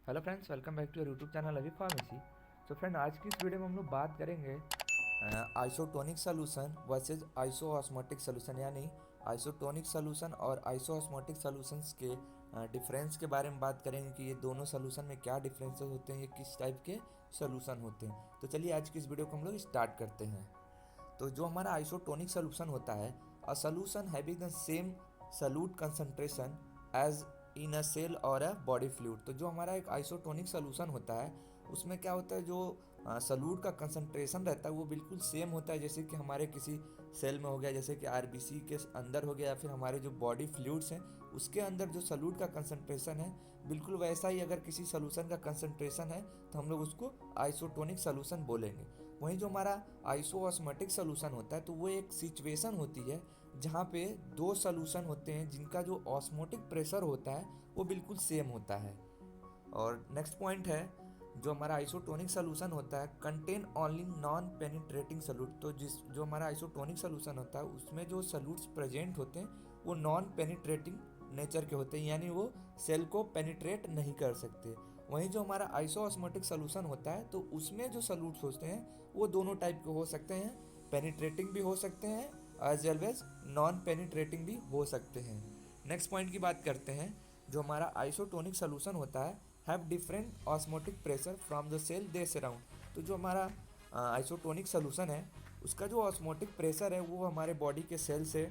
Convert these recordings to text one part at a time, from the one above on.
Hello friends, welcome back to your YouTube channel अभी pharmacy. तो friend, आज की इस वीडियो में हम लोग बात करेंगे isotonic solution versus isoosmotic solution, यानी आइसोटोनिक सोल्यूशन और आइसोऑस्मोटिक सोल्यूशंस के डिफरेंस के बारे में बात करेंगे कि ये दोनों सोल्यूशन में क्या डिफरेंसेस होते हैं, ये किस टाइप के सोल्यूशन होते हैं। तो चलिए आज की इस वीडियो को हम लोग स्टार्ट करते हैं। तो जो हमारा आइसोटोनिक सोल्यूशन होता है, a solution having the same solute concentration as in a cell और अ बॉडी फ्लूइड। तो जो हमारा एक आइसोटोनिक सोल्यूशन होता है, उसमें क्या होता है, जो सॉल्यूट का कंसंट्रेशन रहता है वो बिल्कुल सेम होता है, जैसे कि हमारे किसी सेल में हो गया, जैसे कि आरबीसी के अंदर हो गया, या फिर हमारे जो बॉडी फ्लूइड्स हैं उसके अंदर जो सॉल्यूट का कंसंट्रेशन है, बिल्कुल वैसा ही अगर किसी सोल्यूशन का कंसंट्रेशन है तो हम लोग उसको आइसोटोनिक सोल्यूशन बोलेंगे। वहीं जो हमारा आइसोऑस्मोटिक सोल्यूशन होता है, तो वो एक सिचुएशन होती है जहाँ पे दो सोल्यूशन होते हैं जिनका जो ऑस्मोटिक प्रेशर होता है वो बिल्कुल सेम होता है। और नेक्स्ट पॉइंट है, जो हमारा आइसोटोनिक सोल्यूशन होता है contain only non penetrating solute. तो जो हमारा आइसोटोनिक सोल्यूशन होता है उसमें जो सॉल्यूट्स प्रेजेंट होते हैं वो नॉन पेनिट्रेटिंग नेचर के होते हैं, यानी वो सेल को पेनिट्रेट नहीं कर सकते। वहीं जो हमारा आइसोऑस्मोटिक सोल्यूशन होता है, तो उसमें जो सॉल्यूट्स होते हैं वो दोनों टाइप के हो सकते हैं, पेनिट्रेटिंग भी हो सकते हैं as well as non penetrating भी हो सकते हैं। नेक्स्ट पॉइंट की बात करते हैं, जो हमारा आइसोटोनिक सोल्यूशन होता है have different osmotic pressure from the cell they surround. तो जो हमारा आइसोटोनिक सोल्यूशन है उसका जो ऑस्मोटिक प्रेशर है वो हमारे बॉडी के सेल से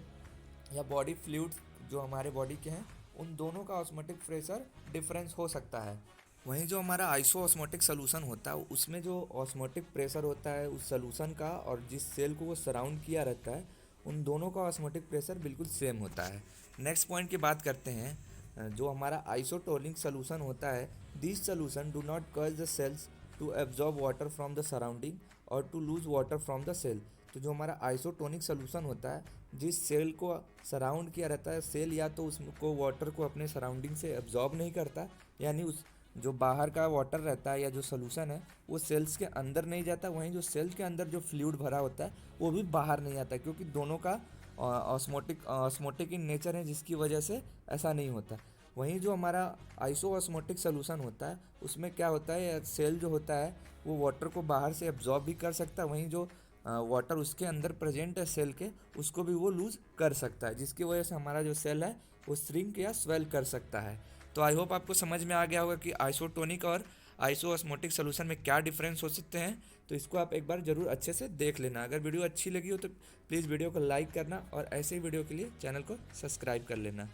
या बॉडी फ्लूइड्स जो हमारे बॉडी के हैं उन दोनों का ऑस्मोटिक प्रेशर डिफरेंस हो सकता है। वहीं जो हमारा आइसो ऑस्मोटिक सोल्यूशन होता है उसमें जो ऑस्मोटिक प्रेशर होता है उस सोल्यूशन का और जिस सेल को वो सराउंड किया रहता है उन दोनों का ऑस्मोटिक प्रेशर बिल्कुल सेम होता है। नेक्स्ट पॉइंट की बात करते हैं, जो हमारा आइसोटोनिक सोल्यूशन होता है, this solution do not cause the cells to absorb water from the surrounding और to lose water from the cell. तो जो हमारा आइसोटोनिक सोल्यूशन होता है, जिस सेल को सराउंड किया रहता है, सेल या तो उसको वाटर को अपने सराउंडिंग से एब्जॉर्ब नहीं करता, यानी उस जो बाहर का वाटर रहता है या जो सोल्यूशन है वो सेल्स के अंदर नहीं जाता। वहीं जो सेल्स के अंदर जो फ्लूइड भरा होता है वो भी बाहर नहीं आता, क्योंकि दोनों का ऑस्मोटिक इन नेचर है, जिसकी वजह से ऐसा नहीं होता। वहीं जो हमारा आइसो ऑस्मोटिक सोल्यूशन होता है उसमें क्या होता है, सेल जो होता है वो वाटर को बाहर से एब्जॉर्ब भी कर सकता है, वहीं जो वाटर उसके अंदर प्रेजेंट है सेल के उसको भी वो लूज कर सकता है, जिसकी वजह से हमारा जो सेल है वो श्रिंक या स्वेल कर सकता है। तो आई होप आपको समझ में आ गया होगा कि आइसोटोनिक और आइसोऑस्मोटिक सोल्यूशन में क्या डिफरेंस हो सकते हैं। तो इसको आप एक बार ज़रूर अच्छे से देख लेना। अगर वीडियो अच्छी लगी हो तो प्लीज़ वीडियो को लाइक करना और ऐसे ही वीडियो के लिए चैनल को सब्सक्राइब कर लेना।